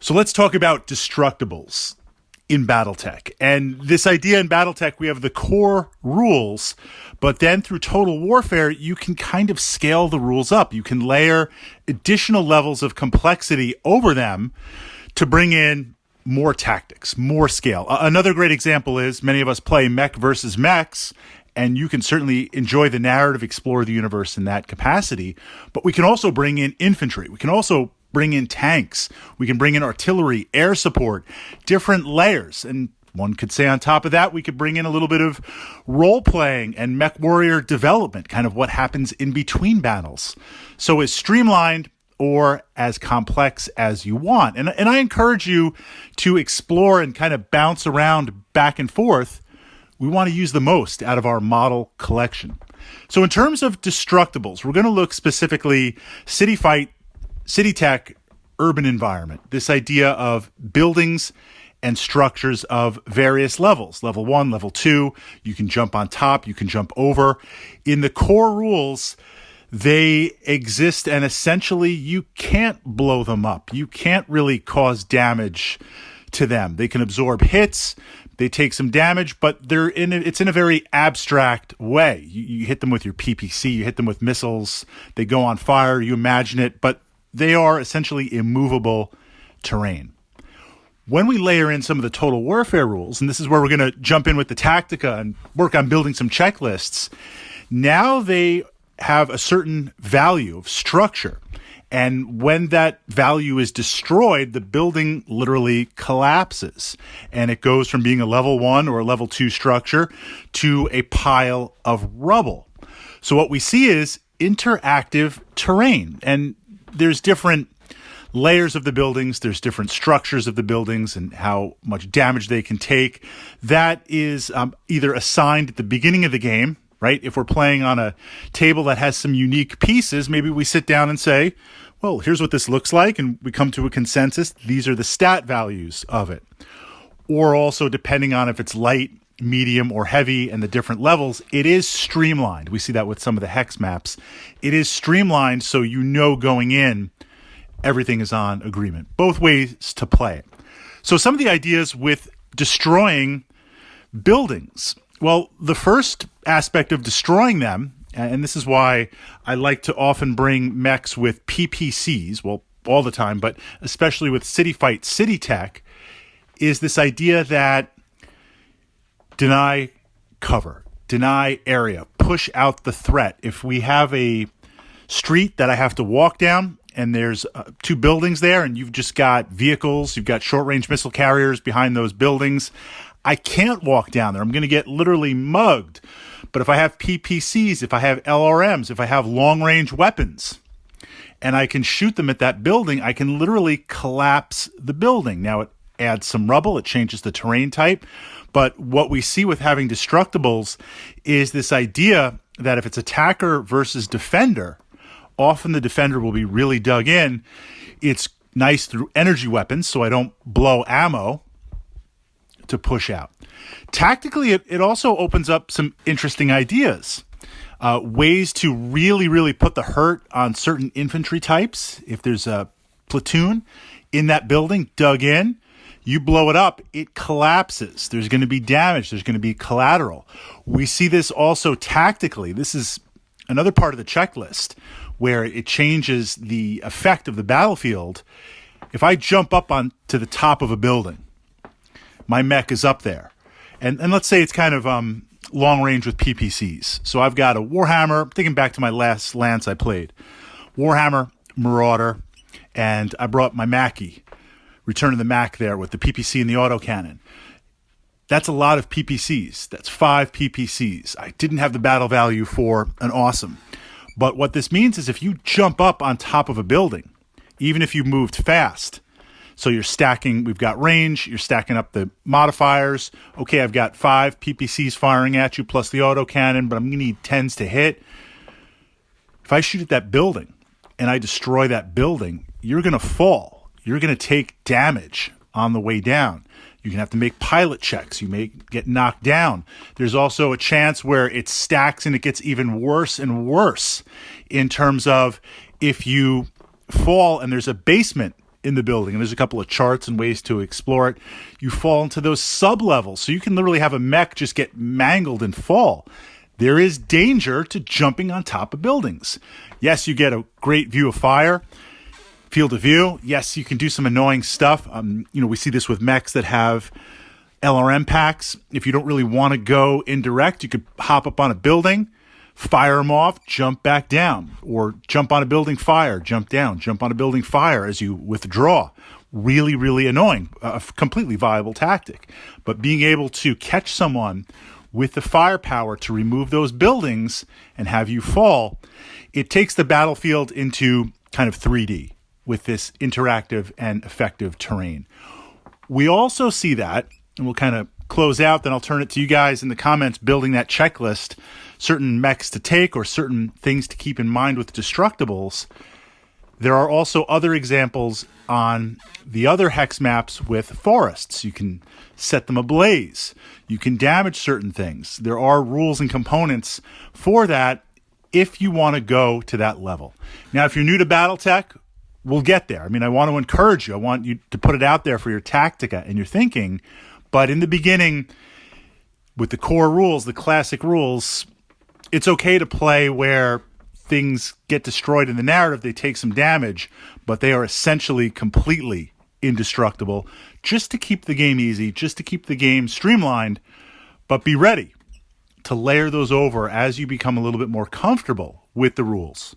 So let's talk about Destructables in Battletech. And this idea in Battletech, we have the core rules, but then through Total Warfare, you can kind of scale the rules up. You can layer additional levels of complexity over them to bring in more tactics, more scale. Another great example is many of us play mech versus mechs, and you can certainly enjoy the narrative, explore the universe in that capacity, but we can also bring in infantry. We can also bring in tanks. We can bring in artillery, air support, different layers. And one could say on top of that, we could bring in a little bit of role-playing and mech warrior development, kind of what happens in between battles. So as streamlined or as complex as you want. And I encourage you to explore and kind of bounce around back and forth. We want to use the most out of our model collection. So in terms of Destructables, we're going to look specifically city fight, city tech, urban environment. This idea of buildings and structures of various levels. Level 1, level 2, you can jump on top, you can jump over. In the core rules, they exist and essentially you can't blow them up. You can't really cause damage to them. They can absorb hits, they take some damage, but it's in a very abstract way. You hit them with your PPC, you hit them with missiles, they go on fire, you imagine it, but they are essentially immovable terrain. When we layer in some of the Total Warfare rules, and this is where we're going to jump in with the Tactica and work on building some checklists, now they have a certain value of structure. And when that value is destroyed, the building literally collapses. And it goes from being a level 1 or a level 2 structure to a pile of rubble. So what we see is interactive terrain. And there's different layers of the buildings, there's different structures of the buildings and how much damage they can take. That is either assigned at the beginning of the game, right? If we're playing on a table that has some unique pieces, maybe we sit down and say, well, here's what this looks like, and we come to a consensus. These are the stat values of it. Or also, depending on if it's light, medium, or heavy and the different levels, it is streamlined. We see that with some of the hex maps. It is streamlined so you know going in, everything is on agreement. Both ways to play it. So some of the ideas with destroying buildings. Well, the first aspect of destroying them, and this is why I like to often bring mechs with PPCs, well, all the time, but especially with city fight, city tech, is this idea that deny cover, deny area, push out the threat. If we have a street that I have to walk down and there's 2 buildings there and you've just got vehicles, you've got short-range missile carriers behind those buildings, I can't walk down there. I'm going to get literally mugged. But if I have PPCs, if I have LRMs, if I have long-range weapons, and I can shoot them at that building, I can literally collapse the building. Now, it adds some rubble, it changes the terrain type, but what we see with having Destructables is this idea that if it's attacker versus defender, often the defender will be really dug in. It's nice through energy weapons, so I don't blow ammo to push out. Tactically, it also opens up some interesting ideas. Ways to really, really put the hurt on certain infantry types. If there's a platoon in that building dug in, you blow it up, it collapses. There's going to be damage. There's going to be collateral. We see this also tactically. This is another part of the checklist where it changes the effect of the battlefield. If I jump up on to the top of a building, my mech is up there. And let's say it's kind of long range with PPCs. So I've got a Warhammer, thinking back to my last Lance I played, Warhammer, Marauder, and I brought my Mackie, Return of the Mac there with the PPC and the autocannon. That's a lot of PPCs. That's 5 PPCs. I didn't have the battle value for an awesome. But what this means is if you jump up on top of a building, even if you moved fast, so you're stacking, we've got range, you're stacking up the modifiers. Okay, I've got 5 PPCs firing at you plus the autocannon, but I'm going to need 10s to hit. If I shoot at that building and I destroy that building, you're going to fall. You're going to take damage on the way down. You're going to have to make pilot checks. You may get knocked down. There's also a chance where it stacks and it gets even worse and worse in terms of if you fall and there's a basement in the building, and there's a couple of charts and ways to explore it, you fall into those sub-levels. So you can literally have a mech just get mangled and fall. There is danger to jumping on top of buildings. Yes, you get a great view of fire, field of view. Yes, you can do some annoying stuff. We see this with mechs that have LRM packs. If you don't really want to go indirect, you could hop up on a building, fire them off, jump back down, or jump on a building, fire, jump down, jump on a building, fire as you withdraw. Really, really annoying. A completely viable tactic. But being able to catch someone with the firepower to remove those buildings and have you fall, it takes the battlefield into kind of 3D with this interactive and effective terrain. We also see that, and we'll kind of close out, then I'll turn it to you guys in the comments building that checklist, certain mechs to take or certain things to keep in mind with Destructables. There are also other examples on the other hex maps with forests. You can set them ablaze. You can damage certain things. There are rules and components for that if you want to go to that level. Now, if you're new to Battletech, we'll get there. I mean, I want to encourage you. I want you to put it out there for your tactica and your thinking. But in the beginning, with the core rules, the classic rules, it's okay to play where things get destroyed in the narrative, they take some damage, but they are essentially completely indestructible, just to keep the game easy, just to keep the game streamlined. But be ready to layer those over as you become a little bit more comfortable with the rules.